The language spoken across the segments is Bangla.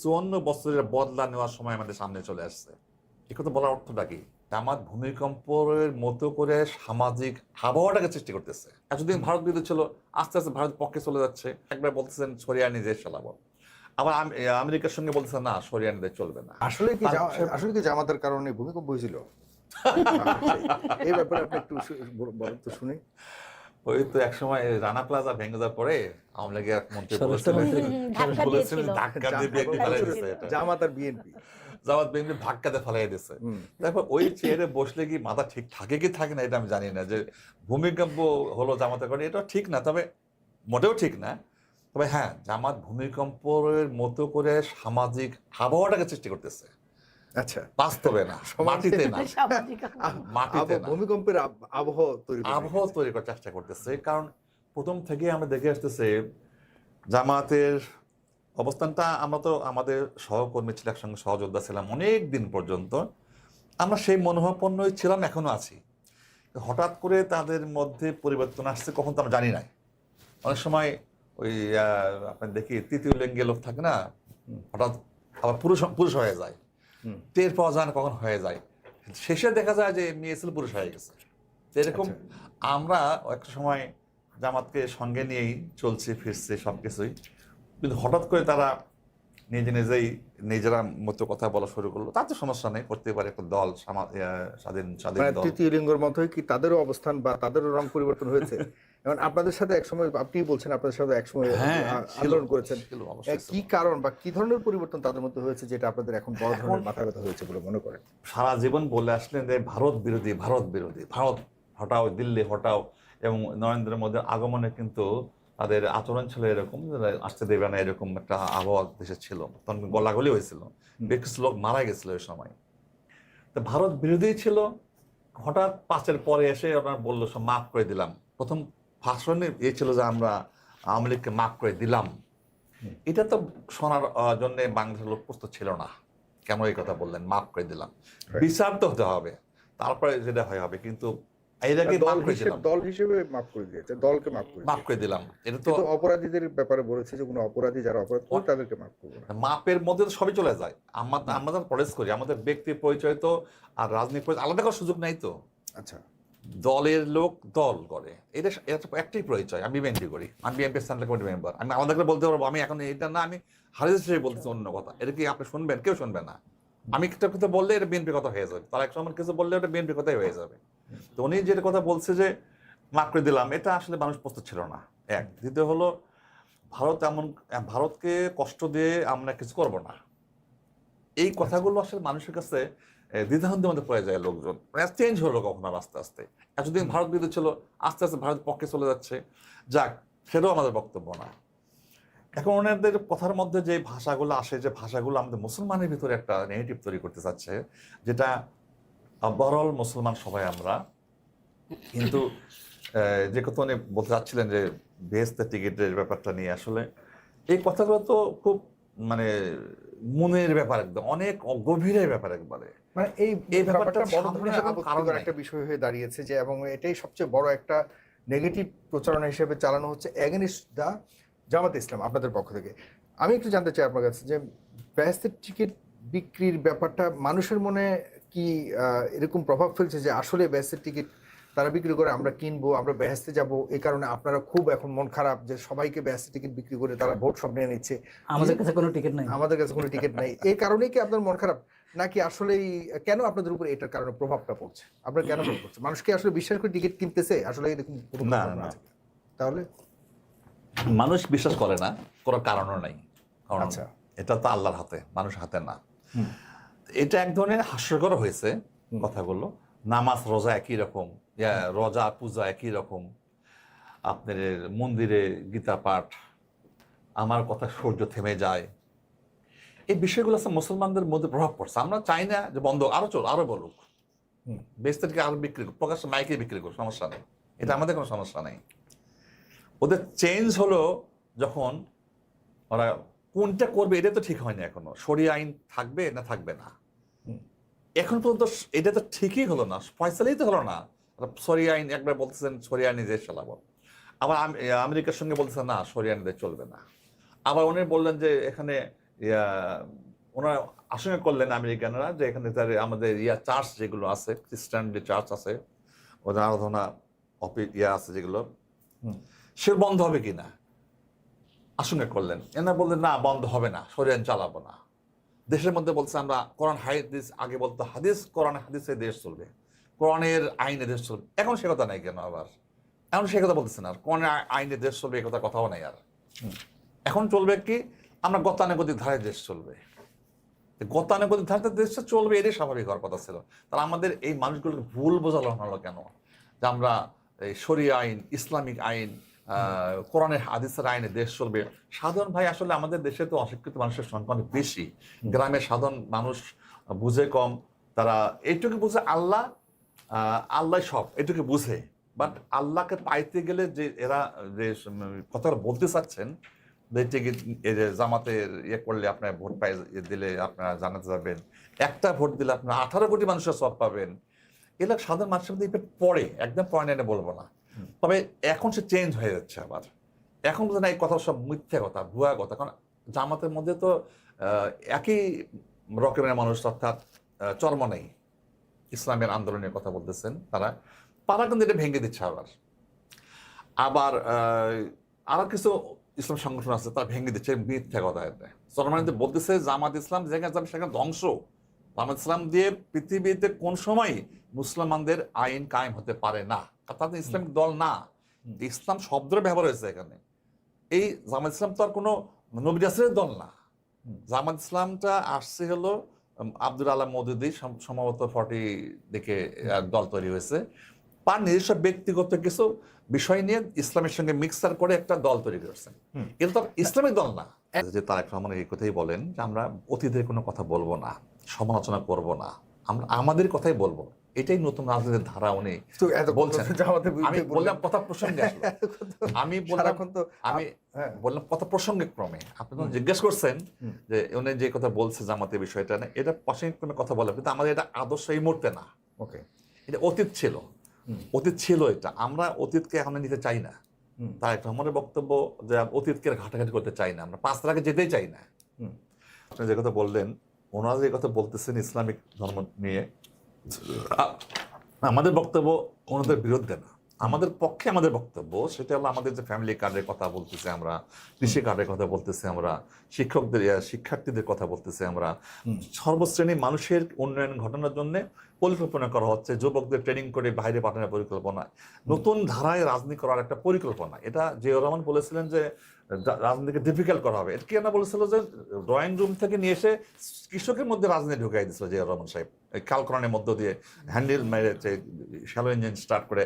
54 বছরের বদলা নেওয়ার সময় আমাদের সামনে চলে আসছে। এ কথা বলার অর্থটা কি? জামাত ভূমিকম্পের মতো করে সামাজিক আবহাওয়াটাকে সৃষ্টি করতেছে। এতদিন ভারত বিরোধী ছিল, আস্তে আস্তে ভারত পক্ষে চলে যাচ্ছে। একবার বলতেছেন সরিয়ে নিজে চালাবো, আবার আমেরিকার সঙ্গে বলতেছেন না সরিয়ে নিতে চলবে না। আসলে কি জামাতের কারণে ভূমিকম্প হয়েছিল? এই ব্যাপারে আপনি একটু বলেন তো শুনি। ওই তো একসময় রানা প্লাজা ভেঙে যাওয়ার পরে আওয়ামী লীগের এক মন্ত্রী বলেছিলেন ধাক্কা দিয়ে বিএনপি ফেলাই দিচ্ছে। জামাত আর বিএনপি, জামাত বিএনপি ধাক্কাতে ফেলাই দিচ্ছে। তারপর ওই চেয়ারে বসলে কি মাথা ঠিক থাকে কি থাকে না এটা আমি জানি না, যে ভূমিকম্প হলো জামাতের কারণে এটা ঠিক না, তবে মোটেও ঠিক না। তবে হ্যাঁ, জামাত ভূমিকম্পের মতো করে সামাজিক আবহাওয়াটাকে সৃষ্টি করতেছে। আচ্ছা, বাস্তবে না, মাটিতে না, মাটিতে না, ভূমিকম্পের আবহাওয়া তৈরি করার চেষ্টা করতেছে। কারণ প্রথম থেকে আমরা দেখে আসতেছে জামাতের অবস্থানটা, আমরা তো আমাদের সহকর্মী ছিল, একসঙ্গে সহযোদ্ধা ছিলাম অনেক দিন পর্যন্ত, আমরা সেই মনোভাবাপন্নই ছিলাম, এখনো আছি। হঠাৎ করে তাদের মধ্যে পরিবর্তন আসছে কখন তো আমরা জানি নাই। অনেক সময় ওই আপনার দেখি তৃতীয় লিঙ্গের লোক থাকে না, হঠাৎ আবার পুরুষ হয়ে যায়, টের পাওয়া যায় না কখন হয়ে যায়, শেষে দেখা যায় যে মেয়ে ছিল পুরুষ হয়ে গেছে। এরকম আমরা একটা সময় জামাতকে সঙ্গে নিয়েই চলছি ফিরছি সবকিছুই, কিন্তু হঠাৎ করে তারা নিজেরা মতো কথা বলা শুরু করলো। তার তো সমস্যা নেই, করতে পারে, একটা দল স্বাধীন দল। তৃতীয় লিঙ্গের মতোই কি তাদেরও অবস্থান বা তাদেরও রং পরিবর্তন হয়েছে? এবং আপনাদের সাথে একসময়, আপনি বলছেন আপনাদের সাথে একসময় আন্দোলন করেছেন, কি কারণ বা কি ধরনের পরিবর্তন তাদের মধ্যে হয়েছে যেটা আপনাদের এখন বড় ধরনের মাথা ব্যথা হয়েছে বলে মনে করেন? সারা জীবন বলে আসলেন যে ভারত বিরোধী, ভারত হটাও, দিল্লি হটাও, এবং নরেন্দ্র মোদীর আগমনে কিন্তু তাদের আচরণ ছিল এরকম, আসতে দেবে না, এরকম একটা আবহাওয়া দেশে ছিল। তখন গলাগলি হয়েছিল, বেশ লোক মারা গেছিল ওই সময়। তো ভারত বিরোধী ছিল। হঠাৎ 5-এর পরে এসে ওনার বললো সব মাফ করে দিলাম। প্রথম ভাষণে ছিল যে আমরা আওয়ামী লীগকে মাফ করে দিলাম। এটা তো শোনার জন্য বাংলাদেশের লোক প্রস্তুত ছিল না। কেন এই কথা বললেন মাফ করে দিলাম? বিচার তো হতে হবে, তারপরে যেটা হয় হবে। কিন্তু দল হিসেবে মাফ করে দিয়েছে, দলকে মাফ করে দিলাম। এটা তো অপরাধীদের ব্যাপারে বলেছে যে কোনো অপরাধী যারা অপরাধ করে তাদেরকে মাফ করবে না। মাপের মধ্যে তো সবই চলে যায়। আমরা যখন প্রটেস্ট করি, আমাদের ব্যক্তি পরিচয় তো আর রাজনীতি পরিচয় আলাদা করার সুযোগ নাই তো। আচ্ছা, দলের লোক দল করে, এটা একটাই পরিচয়। আমি বিএনপি করি, আমি বিএনপি সেন্ট্রাল কমিটি মেম্বার, আমি আলাদা করে বলতে পারবো আমি এখন এটা না, আমি হারিস হিসেবে বলতেছি অন্য কথা। এটা কি আপনি শুনবেন? কেউ শুনবে না। আমি একটা কথা বললে এটা বিএনপি কথা হয়ে যাবে, তার এক সময় কিছু বললে ওটা বিএনপি কথাই হয়ে যাবে। তো উনি যেটা কথা বলছে যে মাফ করে দিলাম, এটা আসলে মানুষ প্রস্তুত ছিল না। এক, দ্বিতীয় হলো ভারতকে কষ্ট দিয়ে আমরা কিছু করব না, এই কথাগুলো আসলে মানুষের কাছে দ্বিধাদ্বন্দ্বের মধ্যে পড়ে যায় লোকজন। চেঞ্জ হলো কখন আস্তে আস্তে। এতদিন ভারত বিরোধী ছিল, আস্তে আস্তে ভারত পক্ষে চলে যাচ্ছে। যাক, সেটাও আমাদের বক্তব্য না। এখন ওনাদের কথার মধ্যে যে ভাষাগুলো আসে, যে ভাষাগুলো আমাদের মুসলমানের ভিতরে একটা নেগেটিভ তৈরি করতে চাচ্ছে, যেটা ওভারঅল মুসলমান সবাই আমরা, কিন্তু যে কথা উনি বলতে চাচ্ছিলেন যে বেহেশতের টিকিটের ব্যাপারটা নিয়ে, আসলে এই কথাগুলো তো খুব মানে মনের ব্যাপার, একদম অনেক গভীরের ব্যাপার একবারে। মানে এই ব্যাপারটা বড় ধরনের আপত্তিকর একটা বিষয় হয়ে দাঁড়িয়েছে, যে এবং এটাই সবচেয়ে বড় একটা নেগেটিভ প্রচারণা হিসেবে চালানো হচ্ছে এগেইনস্ট দা জামাত ইসলাম আপনাদের পক্ষ থেকে। আমি একটু জানতে চাই আপনার কাছে যে বেহেশতের টিকিট বিক্রির ব্যাপারটা মানুষের মনে কি এরকম প্রভাব ফেলছে যে আসলে বেহেশতের টিকিট তারা বিক্রি করে, আমরা কিনবো, আমরা বেহেশতে যাব, এই কারণে আপনারা খুব এখন মন খারাপ যে সবাইকে বেহেশতের টিকিট বিক্রি করে তারা ভোট সব নিয়ে নিচ্ছে, আমাদের কাছে কোনো টিকিট নাই, এই কারণেই কি আপনার মন খারাপ? নাকি আসলেই কেন আপনাদের উপর এটার কারণে প্রভাবটা পড়ছে? আপনার কেন প্রভাব পড়ছে? মানুষ কি আসলে বিশ্বাস করে টিকিট কিনতেছে? আসলে এরকম না, তাহলে মানুষ বিশ্বাস করে না, কোনো কারণও নাই। আচ্ছা, এটা তো আল্লাহর হাতে, মানুষের হাতে না। এটা এক ধরনের হাস্যকর হয়েছে কথাগুলো। নামাজ রোজা একই রকম, রোজা পূজা একই রকম, আপনার মন্দিরে গীতা পাঠ, আমার কথা সূর্য থেমে যায়, এই বিষয়গুলো আছে মুসলমানদের মধ্যে প্রভাব পড়ছে। আমরা চাই না যে বন্ধ, আরো বলুক, বেহেশতকে আরো বিক্রি করুক, প্রকাশ্য মাইকে বিক্রি করুক, সমস্যা নেই, এটা আমাদের কোনো সমস্যা নেই। ওদের চেঞ্জ হলো যখন ওরা কোনটা করবে এটা তো ঠিক হয়নি এখনো। শরিয়া আইন থাকবে না থাকবে না, এখন পর্যন্ত এটা তো ঠিকই হলো না, ফয়সালাই তো হলো না। শরিয়া আইন একবার বলতেছেন শরিয়া নিজে চালাবো, আবার আমেরিকার সঙ্গে বলতেছেন না শরিয়া নিজে চলবে না, আবার উনি বললেন যে এখানে ওনারা আশঙ্কা করলেন আমেরিকানরা যে এখানে আমাদের চার্চ যেগুলো আছে, খ্রিস্টান যে চার্চ আছে, ওদের আরাধনা আছে যেগুলো, সে বন্ধ হবে কিনা আশঙ্কা করলেন। এনারা বললেন না, বন্ধ হবে না, শরিয়ান চালাবো না। দেশের মধ্যে বলছে আমরা কোরআন হাদিস, আগে বলতো হাদিস, কোরআন হাদিসে দেশ চলবে, কোরআনের আইনে দেশ চলবে। এখন সে কথা নাই কেন আবার? এখন সে কথা বলতেছে না, কোরআনের আইনে দেশ চলবে, এ কথাও নাই আর। এখন চলবে কি, আমরা গতানুগতিক ধারায় দেশ চলবে। গতানুগতিক ধারায় দেশটা চলবে, এটাই স্বাভাবিক হওয়ার কথা ছিল। তাহলে আমাদের এই মানুষগুলোকে ভুল বোঝানো হলো কেন যে আমরা এই শরিয়া আইন, ইসলামিক আইন, কোরআনের হাদিসের আইনে দেশ চলবে? সাধারণ ভাই, আসলে আমাদের দেশে তো অশিক্ষিত মানুষের সংখ্যা অনেক বেশি। গ্রামের সাধারণ মানুষ বুঝে কম, তারা এইটুকু বুঝে আল্লাহ আল্লাহ সব এটুকু বুঝে। বাট আল্লাহকে পাইতে গেলে যে এরা যে কথাটা বলতে চাচ্ছেন, জামাতের করলে আপনার ভোট পাই দিলে আপনারা জানাতে যাবেন, একটা ভোট দিলে আপনার 18 কোটি মানুষের সব পাবেন, এগুলো সাধারণ মানুষের মধ্যে ইফেক্ট পড়ে, একদম পড়ে না বলবো না। তবে এখন সে চেঞ্জ হয়ে যাচ্ছে আবার। এখন বুঝে না এই কথা সব মিথ্যা কথা, ভুয়া কথা। কারণ জামাতের মধ্যে তো একই রকমের মানুষ, অর্থাৎ চরমনেই ইসলামের আন্দোলনের কথা বলতেছেন তারা কিন্তু এটা ভেঙে দিচ্ছে। আবার আরো কিছু ইসলাম সংগঠন আছে, তারা ভেঙে দিচ্ছে মিথ্যা কথা। চরমনে বলতেছে জামাত ইসলাম যেখানে যাবে সেখানে ধ্বংস। জামাত ইসলাম দিয়ে পৃথিবীতে কোন সময় মুসলমানদের আইন কায়েম হতে পারে না, তাদের ইসলামিক দল না। ইসলাম শব্দের ব্যবহার হয়েছে এখানে। এই জামাত ইসলাম তো আর কোনো নবী রাসূলের দল না। জামাত ইসলামটা আসছে হলো আব্দুল আলাম মওদুদি সম্ভবত 40 দিকে দল তৈরি হয়েছে, তার নিজস্ব ব্যক্তিগত কিছু বিষয় নিয়ে ইসলামের সঙ্গে মিক্সার করে একটা দল তৈরি করেছেন। এটা তো ইসলামিক দল না। যে তারেক রহমান এই কথাই বলেন যে আমরা অতীতের কোনো কথা বলবো না, সমালোচনা করব না, আমরা আমাদের কথাই বলবো। এটাই নতুন রাজনীতির ধারা উনি বলছেন। আমি বললাম কথা প্রসঙ্গে, আমি বললাম কথা প্রসঙ্গে ক্রমে। আপনি যখন জিজ্ঞেস করছেন যে উনি যে কথা বলছে জামাতের বিষয়টা না, এটা প্রসঙ্গে ক্রমে কথা বলা, কিন্তু আমাদের এটা আদর্শ এই মুহূর্তে না। ওকে, এটা অতীত ছিল, অতীত ছিল এটা। আমরা অতীতকে এখন নিতে চাই না। তারেক রহমানের বক্তব্য যে অতীতকে ঘাটাঘাটি করতে চাই না, আমরা 5 তারিখে যেতেই চাই না। আপনি যে কথা বললেন, ওনারা যে কথা বলতেছেন ইসলামিক ধর্ম নিয়ে, আমাদের বক্তব্য ওনাদের বিরুদ্ধে না, আমাদের পক্ষে আমাদের বক্তব্য। সেটা হলো আমাদের যে ফ্যামিলি কার্ডের কথা বলতেছে আমরা, কৃষি কার্ডের কথা বলতেছে আমরা, শিক্ষার্থীদের কথা বলতেছে আমরা, সর্বশ্রেণী মানুষের উন্নয়ন ঘটানোর জন্য পরিকল্পনা করা হচ্ছে, যুবকদের ট্রেনিং করে বাইরে পাঠানোর পরিকল্পনা, নতুন ধারায় রাজনীতি করার একটা পরিকল্পনা। এটা জিয়াউর রহমান বলেছিলেন যে রাজনীতিকে ডিফিকাল্ট করা হবে। এটা কি না বলেছিল যে ড্রয়িং রুম থেকে নিয়ে এসে কৃষকের মধ্যে রাজনীতি ঢুকাই দিয়েছিল জিয়াউর রহমান সাহেব, কালকরণের মধ্য দিয়ে হ্যান্ডেল মেরে শ্যালো ইঞ্জিন স্টার্ট করে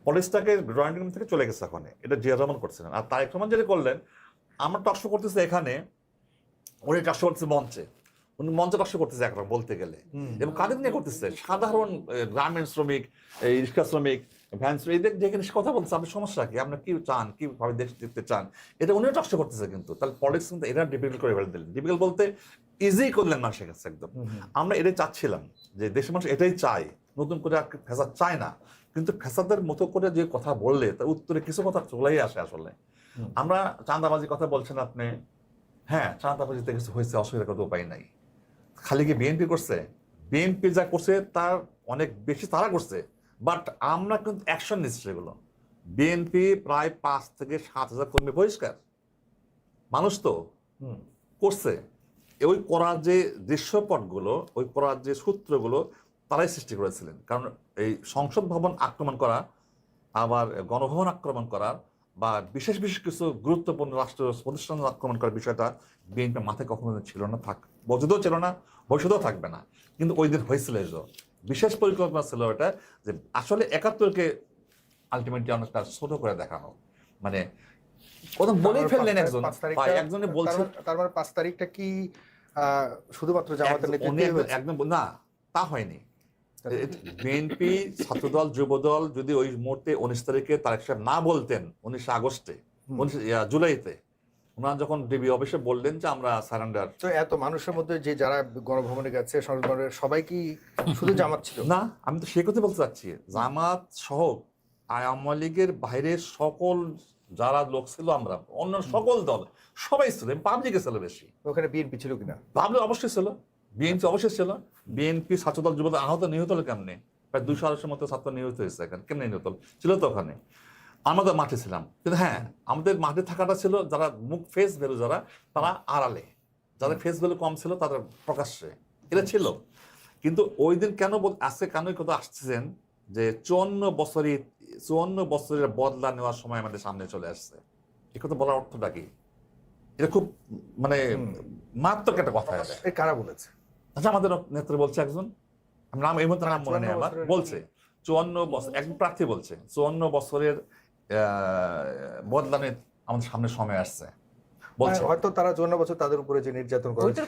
পলিসটাকে ড্রয়িং রুম থেকে চলে গেছে ওখানে। এটা জিয়াউর রহমান করছিলেন। আর তারেক রহমান যেটা করলেন, আমরা টকশো করতেছে এখানে, উনি টকশো করতেছে মঞ্চে, উনি মঞ্চে টকশো করতেছে একরকম বলতে গেলে। এবং কাদের নিয়ে করতেছে? সাধারণ গ্রামীণ শ্রমিক, রিক্সা শ্রমিক, ভ্যান শ্রমিক, এদের যেখানে কথা বলতেছে আপনি সমস্যা কি, আপনার কি চান, কিভাবে দেশ দেখতে চান, এটা উনিও টকশো করতেছে। কিন্তু তাহলে পলিটিক্স কিন্তু এরা ডিফিকাল্ট করে ফেলে দিলেন। ডিফিকাল্ট বলতে ইজি করলেন মানুষের কাছে একদম। আমরা এটাই চাচ্ছিলাম যে দেশের মানুষ এটাই চায়, নতুন করে আর ফেসাদ চায় না। কিন্তু ফেসাদের মতো করে যে কথা বললে তার উত্তরে কিছু কথা চলেই আসে। আসলে আমরা চাঁদাবাজির কথা বলছেন আপনি, হ্যাঁ চাঁদাবাজিতে কিছু হয়েছে, অসুবিধার কোনো উপায় নাই। খালি কি বিএনপি করছে? বিএনপি যা করছে তার অনেক বেশি তারা করছে, বাট আমরা কিন্তু অ্যাকশন নিচ্ছি সেগুলো। বিএনপি প্রায় 5 থেকে 7 হাজার কর্মী বহিষ্কার, মানুষ তো করছে। ওই করার যে দৃশ্যপটগুলো, ওই করার যে সূত্রগুলো তারাই সৃষ্টি করেছিলেন। কারণ এই সংসদ ভবন আক্রমণ করা, আবার গণভবন আক্রমণ করা, বা বিশেষ বিশেষ কিছু গুরুত্বপূর্ণ রাষ্ট্র প্রতিষ্ঠান আক্রমণ করার বিষয়টা বিএনপির মাথায় কখনো ছিল না, বজুদও ছিল না, ভবিষ্যতেও থাকবে না। কিন্তু ওই দিন হয়েছিল বিশেষ পরিকল্পনা ছিল এটা, যে আসলে 71কে আলটিমেটলি অনেকটা ছোট করে দেখানো। মানে প্রথম বলেই ফেললেন একজনে বলছেন, তার মানে 5 তারিখটা কি শুধুমাত্র জামাতের নেতৃত্বে একদম না, তা হয়নি। বিএনপি, ছাত্রদল, যুবদল যদি ওই মুহূর্তে 19 তারিখে তারেক সাহেব না বলতেন, 19 আগস্টে, জুলাইতে ওনারা যখন ডিবি অফিসে বললেন যে আমরা সারেন্ডার, তো এত মানুষের মধ্যে যে যারা গণভবনে গেছে সবাই কি শুধু জামাত ছিল? না, আমি তো সে কথা বলতে চাচ্ছি। জামাত সহ আওয়ামী লীগের বাইরের সকল যারা লোক ছিল আমরা, অন্য সকল দল সবাই ছিল, পাবলিকে ছিল বেশি। ওখানে বিএনপি ছিল কিনা? পাবলিক অবশ্যই ছিল, বিএনপি অবশ্যই ছিল। বিএনপি ছাত্রদল যুবদল আহত নিহত হলো কেমনে? প্রায় 200 মতো ছাত্র নিহত হয়েছে এখানে, কেমনে নিহত হলো? ছিল তো ওখানে, আমাদের মাঠে ছিলাম। কিন্তু হ্যাঁ, আমাদের মাঠে থাকাটা ছিল যারা মুখ ফেস ভ্যালু যারা, তারা আড়ালে, যাদের ফেস ভ্যালু কম ছিল তাদের প্রকাশ্যে, এটা ছিল। কিন্তু ওই দিন কেন আজকে কেন কথা আসছেন যে 54 বছরের বদলা নেওয়ার সময় আমাদের সামনে চলে আসছে, এ কথা বলার অর্থটা কি? এটা খুব মানে মারাত্মক একটা কথা। কারা বলেছে? আচ্ছা, আমাদের নেত্রী বলছে একজন, নাম এই মতো নাম মনে নেই আমার, বলছে 54 বছর, একজন প্রার্থী বলছে 54 বছরের বদলানে আমাদের সামনে সময় আসছে বলছে। হয়তো তারা 54 বছর তাদের উপরে যে নির্যাতন করেছে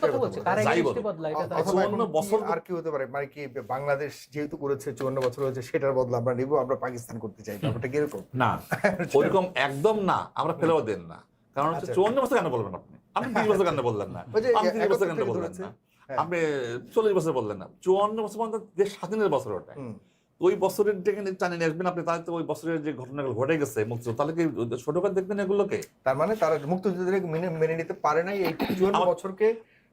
আর কি হতে পারে, মানে কি বাংলাদেশ যেহেতু করেছে 54 বছর হয়েছে, সেটার বদলা আমরা নিব, আমরা পাকিস্তান করতে চাই, ব্যাপারটা কিরকম? না, ওইরকম একদম না, আমরা ফেলেও দেন না। কারণ হচ্ছে 54 বছর কেন বলবেন আপনি? আপনি 20 বছর কেন বললেন না? আপনি 30 বছর কেন বললেন না? আপনি 40 বছর বললেন না? 54 বছর পর্যন্ত দেশ স্বাধীনের বছর ওটা। ওই বছরের ডেকে টানে নিয়ে আসবেন আপনি, তাহলে তো ওই বছরের যে ঘটনাগুলো ঘটে গেছে মুক্তিযুদ্ধ, তাহলে কি ছোট করে দেখবেন এগুলোকে? তার মানে তারা মুক্তিযুদ্ধের মেনে নিতে পারে নাই এই 54 বছরকে,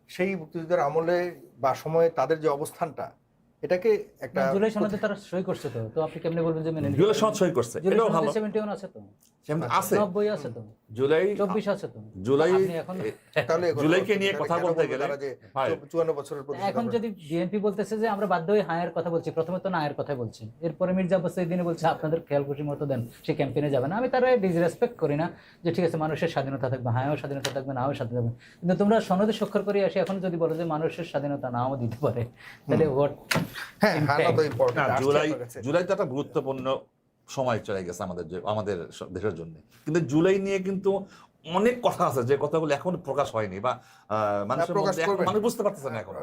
সেই মুক্তিযুদ্ধের আমলে বা সময়ে তাদের যে অবস্থানটা, এটাকে একটা জুলাই সনদে তারা সই করছে। তো আপনি কেমনে বলবেন যে মেনে নিতে? জুলাই সনদ সই করছে, এটাও ভালো। 71 আছে তো, আছে 90 আছে তো, জুলাই 24 আছে তো। জুলাই আপনি এখন তাহলে জুলাইকে নিয়ে কথা বলতে গেলে 54 বছরের এখন যদি বিএনপি বলতেছে যে আমরা বাধ্য হয়ে হায়ের কথা বলছি, প্রথমে তো না হায়ের কথা বলছি, এরপরে মির্জা আব্বাস এই দিনে বলছে আপনাদের খেয়াল খুশি মতো দেন, সে ক্যাম্পেইনে যাবে না। আমি তারা ডিসরেসপেক্ট করি না, যে ঠিক আছে মানুষের স্বাধীনতা থাকবে, হায়েও স্বাধীনতা থাকবে, নাও স্বাধীনতা থাকবে, কিন্তু তোমরা সনদে স্বাক্ষর করে আসি এখন যদি বলো যে মানুষের স্বাধীনতা নাও দিতে পারে, তাহলে হোয়াট? জুলাই তো একটা গুরুত্বপূর্ণ সময় চলে গেছে আমাদের দেশের জন্য, কিন্তু জুলাই নিয়ে কিন্তু অনেক কথা আছে যে কথাগুলো এখন প্রকাশ হয়নি বা মানুষ বুঝতে পারতেছে না এখন।